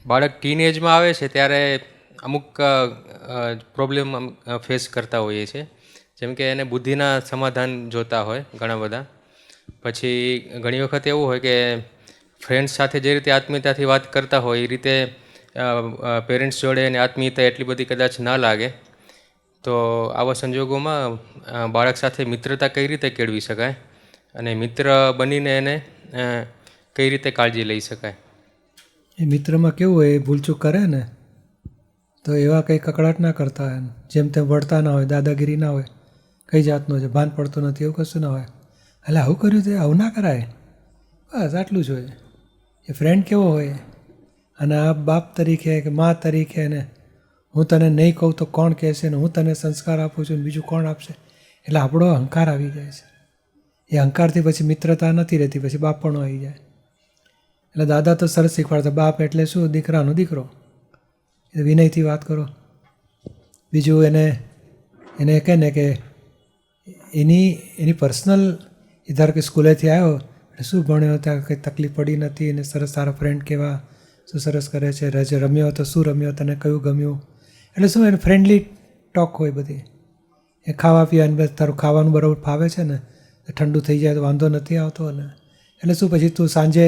બાળક ટીનેજમાં આવે છે ત્યારે અમુક પ્રોબ્લેમ ફેસ કરતા હોઈએ છીએ. જેમ કે એને બુદ્ધિના સમાધાન જોતા હોય ઘણા બધા. પછી ઘણી વખત એવું હોય કે ફ્રેન્ડ્સ સાથે જે રીતે આત્મીયતાથી વાત કરતા હોય એ રીતે પેરેન્ટ્સ જોડે એને આત્મીયતા એટલી બધી કદાચ ના લાગે. તો આવા સંજોગોમાં બાળક સાથે મિત્રતા કઈ રીતે કેળવી શકાય અને મિત્ર બનીને એને કઈ રીતે કાળજી લઈ શકાય? એ મિત્રમાં કેવું હોય, એ ભૂલચૂક કરે ને તો એવા કંઈ કકડાટ ના કરતા હોય, જેમ તેમ વળતા ના હોય, દાદાગીરી ના હોય, કઈ જાતનું છે ભાન પડતું નથી એવું કશું ના હોય. એટલે આવું કર્યું તે આવું ના કરાય, બસ આટલું જ હોય. એ ફ્રેન્ડ કેવો હોય, અને આ બાપ તરીકે કે મા તરીકે ને હું તને નહીં કહું તો કોણ કહેશે ને હું તને સંસ્કાર આપું છું ને બીજું કોણ આપશે, એટલે આપણો અહંકાર આવી જાય છે. એ અહંકારથી પછી મિત્રતા નથી રહેતી, પછી બાપણો આવી જાય. એટલે દાદા તો સરસ શીખવાડતા, બાપ એટલે શું, દીકરાનો દીકરો, એ વિનયથી વાત કરો. બીજું એને કહે ને કે એની પર્સનલ, ધારો કે સ્કૂલેથી આવ્યો એટલે શું ભણ્યો, ત્યાં કંઈ તકલીફ પડી નથી, એને સરસ સારા ફ્રેન્ડ કેવા, શું સરસ કરે છે, રમ્યો તો શું રમ્યો, તને કયું ગમ્યું, એટલે શું એને ફ્રેન્ડલી ટોક હોય બધી. એ ખાવા પીવાની બસ તારું ખાવાનું બરાબર ફાવે છે ને, ઠંડુ થઈ જાય તો વાંધો નથી આવતો ને. એટલે શું પછી તું સાંજે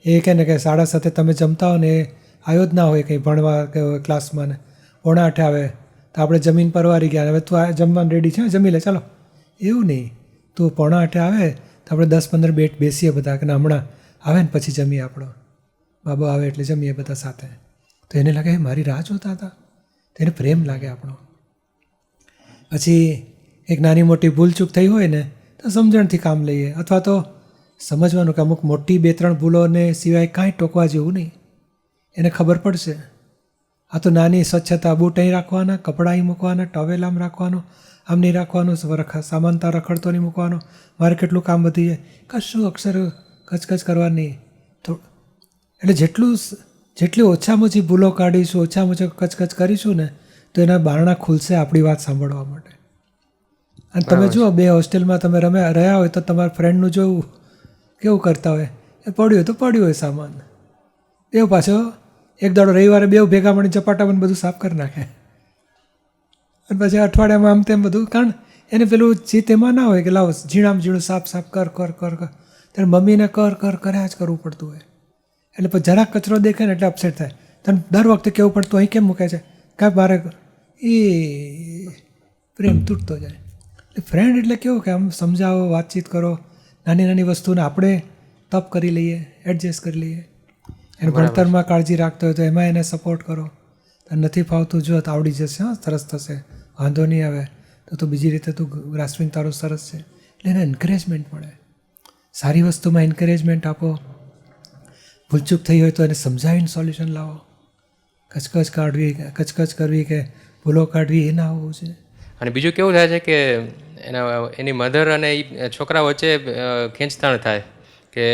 એ કહે ને કે 7:30 તમે જમતા હો ને એ આવ્યો જ ના હોય કંઈ ભણવા કે ક્લાસમાં, ને 7:45 આવે તો આપણે જમીન પરવારી ગયા, હવે તું આ જમવાનું રેડી છે, જમી લે ચાલો. એવું નહીં, તું 7:45 આવે તો આપણે 10-15 મિનિટ બેસીએ બધા, કે હમણાં આવે ને પછી જમીએ, આપણો બાબો આવે એટલે જમીએ બધા સાથે. તો એને લાગે મારી રાહ જોતા હતા, તો એને પ્રેમ લાગે આપણો. પછી એક નાની મોટી ભૂલચૂક થઈ હોય ને તો સમજણથી કામ લઈએ, અથવા તો સમજવાનું કે અમુક મોટી 2-3 ભૂલોને સિવાય કાંઈ ટોકવા જેવું નહીં, એને ખબર પડશે. આ તો નાની સ્વચ્છતા, બૂટ અહીં રાખવાના, કપડાં અહીં મૂકવાના, ટોવેલ આમ રાખવાનું, આમ નહીં રાખવાનું, સામાનતા રખડતો નહીં મૂકવાનો, મારે કેટલું કામ વધી જાય, કશું અક્ષર કચકચ કરવાની. તો એટલે જેટલી ઓછામાં ઓછી ભૂલો કાઢીશું, ઓછામાં ઓછા કચકચ કરીશું ને તો એના બારણા ખુલશે આપણી વાત સાંભળવા માટે. અને તમે જુઓ, 2 હોસ્ટેલમાં તમે રહ્યા હોય તો તમારા ફ્રેન્ડનું જોવું કેવું કરતા હોય, એ પડ્યું હોય તો પડ્યું હોય સામાન, બેવ પાછો એક દાડો રવિવારે બેવ ભેગા મળી ઝપાટામાં બધું સાફ કરી નાખે, અને પછી અઠવાડિયામાં આમ તેમ બધું. કારણ એને પેલું ચિત્ત એમાં ના હોય કે લાવો ઝીણામાં ઝીણું સાફ કર ત્યારે મમ્મીને કર્યા જ કરવું પડતું હોય. એટલે પછી જરાક કચરો દેખે ને એટલે અપસેટ થાય, તને દર વખતે કહેવું પડતું અહીં કેમ મૂકે છે, કાંઈ બારે એ પ્રેમ તૂટતો જાય. એટલે ફ્રેન્ડ એટલે કેવું કે આમ સમજાવો, વાતચીત કરો, નાની નાની વસ્તુને આપણે તપ કરી લઈએ, એડજસ્ટ કરી લઈએ. એને ભણતરમાં કાળજી રાખતો હોય તો એમાં એને સપોર્ટ કરો. નથી ફાવતું જો તો આવડી જશે, હા સરસ થશે, વાંધો નહીં આવે તો બીજી રીતે તું ગ્રાસ્પિંગ તારું સરસ છે. એટલે એને એન્કરેજમેન્ટ મળે, સારી વસ્તુમાં એન્કરેજમેન્ટ આપો. ભૂલચૂક થઈ હોય તો એને સમજાવીને સોલ્યુશન લાવો. કચકચ કરવી કે ભૂલો કાઢવી એ ના હોવું છે. અને બીજું કેવું થાય છે કે એની મધર અને એ છોકરા વચ્ચે ખેંચતાણ થાય કે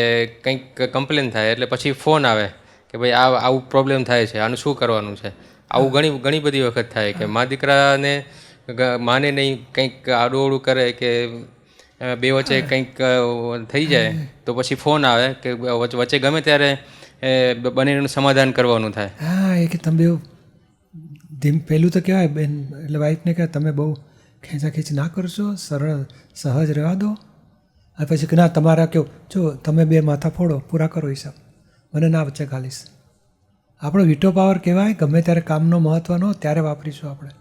કંઈક કમ્પ્લેન થાય એટલે પછી ફોન આવે કે ભાઈ આવું પ્રોબ્લેમ થાય છે, આનું શું કરવાનું છે. આવું ઘણી બધી વખત થાય કે મા દીકરાને માને નહીં, કંઈક આડું કરે કે બે વચ્ચે કંઈક થઈ જાય તો પછી ફોન આવે કે વચ્ચે ગમે ત્યારે બંનેનું સમાધાન કરવાનું થાય. હા, એ કે તમે પહેલું તો કહેવાય બેન, એટલે વાઈફને કહે તમે બહુ ખેંચાખેંચ ના કરશો, સરળ સહજ રહેવા દો. અને પછી કે ના તમારા કેવું, જો તમે 2 માથા ફોડો, પૂરા કરો હિસાબ, મને ના વચ્ચે ગાલીશ. આપણો વીટો પાવર કહેવાય, ગમે ત્યારે કામનો મહત્ત્વનો ત્યારે વાપરીશું આપણે.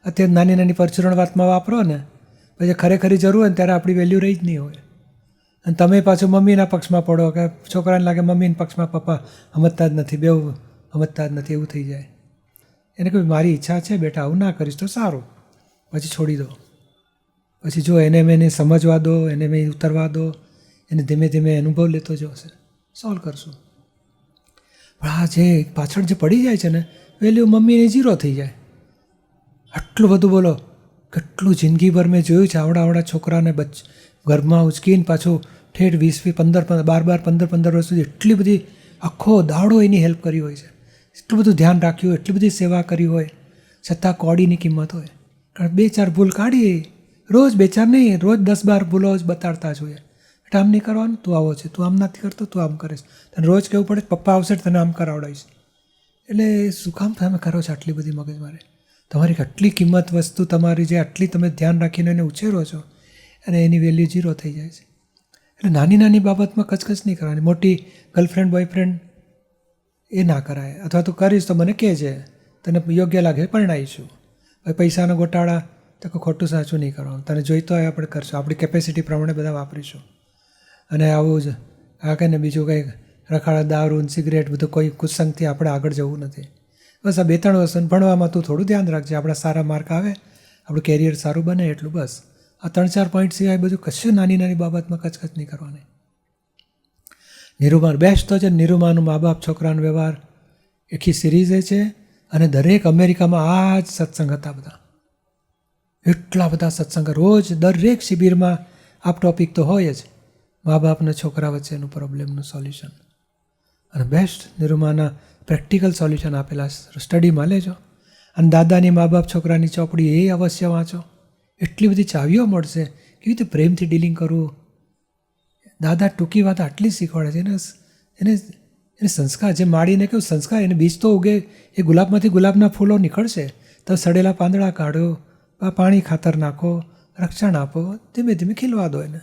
અત્યારે નાની નાની પરચુરણ વાતમાં વાપરો ને પછી ખરેખરી જરૂર હોય ને ત્યારે આપણી વેલ્યુ રહી જ નહીં હોય. અને તમે પાછું મમ્મીના પક્ષમાં પડો કે છોકરાને લાગે મમ્મીના પક્ષમાં પપ્પા સમજતા જ નથી, બેઉ સમજતા જ નથી, એવું થઈ જાય. એને કહ્યું મારી ઈચ્છા છે બેટા, આવું ના કરીશ તો સારું, પછી છોડી દો. પછી જો એને મેં સમજવા દો, એને મેં ઉતરવા દો, એને ધીમે ધીમે અનુભવ લેતો જશે, સોલ્વ કરશું. પણ આ જે પાછળ જે પડી જાય છે ને, વેલ્યુ મમ્મીની 0 થઈ જાય. આટલું બધું બોલો, કેટલું જિંદગીભર મેં જોયું છે આવડા છોકરાને ઘરમાં ઉચકીને પાછું ઠેઠ 20-15 12-15 વર્ષ સુધી એટલી બધી આખો દાડો એની હેલ્પ કરી હોય છે, એટલું બધું ધ્યાન રાખ્યું હોય, એટલી બધી સેવા કરી હોય, છતાં કોડીની કિંમત હોય. કારણ 2-4 ભૂલ કાઢી, રોજ 2-4 નહીં, રોજ 10-12 ભૂલો જ બતાડતા જ હોય. એટલે આમ નહીં કરવાનું, તું આવો છે, તું આમ નથી કરતો, તું આમ કરીશ, તને રોજ કહેવું પડે પપ્પા આવશે તને આમ કરાવડાવીશ. એટલે શું કામ તમે કરો છો આટલી બધી મગજમારી? તમારી આટલી કિંમત વસ્તુ તમારી જે આટલી તમે ધ્યાન રાખીને એને ઉછેરો છો અને એની વેલ્યુ 0 થઈ જાય છે. એટલે નાની નાની બાબતમાં કચકચ નહીં કરવાની. મોટી ગર્લફ્રેન્ડ બોયફ્રેન્ડ એ ના કરાય. અથવા તું કરીશ તો મને કહેજે, તને યોગ્ય લાગે પરણાવીશું. હવે પૈસાના ગોટાળા તો કોઈ ખોટું સાચું નહીં કરવાનું. તને જોઈતો હોય આપણે કરશું, આપણી કેપેસિટી પ્રમાણે બધા વાપરીશું. અને આવું જ આ કંઈ ને બીજું કંઈ રખાડા દારૂ ને સિગરેટ બધું કોઈ કુસંગથી આપણે આગળ જવું નથી. બસ આ 2-3 વસ્તુ ભણવામાં તું થોડું ધ્યાન રાખજે, આપણા સારા માર્ક આવે, આપણું કેરિયર સારું બને એટલું બસ. આ 3-4 પોઈન્ટ સિવાય બધું કશું નાની નાની બાબતમાં કચકચ નહીં કરવાની. નિરૂમાન બેસ્ટ તો છે. નિરૂમાનું મા બાપ છોકરાનો વ્યવહાર આખી સિરીઝે છે. અને દરેક અમેરિકામાં આ જ સત્સંગ હતા બધા. એટલા બધા સત્સંગ રોજ દરેક શિબિરમાં આ ટોપિક તો હોય જ, મા બાપના છોકરા વચ્ચેનું પ્રોબ્લેમનું સોલ્યુશન. અને બેસ્ટ નિરૂમાના પ્રેક્ટિકલ સોલ્યુશન આપેલા સ્ટડીમાં લેજો. અને દાદાની મા બાપ છોકરાની ચોપડી એ અવશ્ય વાંચો. એટલી બધી ચાવીઓ મળશે કેવી રીતે પ્રેમથી ડીલિંગ કરવું. દાદા ટૂંકી વાત આટલી શીખવાડે છે. એને એને સંસ્કાર, જે માડીને કેવું સંસ્કાર, એને બીજ તો ઉગે, એ ગુલાબમાંથી ગુલાબના ફૂલો નીકળશે. તો સડેલા પાંદડા કાઢો, પાણી ખાતર નાખો, રક્ષણ આપો, ધીમે ધીમે ખીલવા દો એને.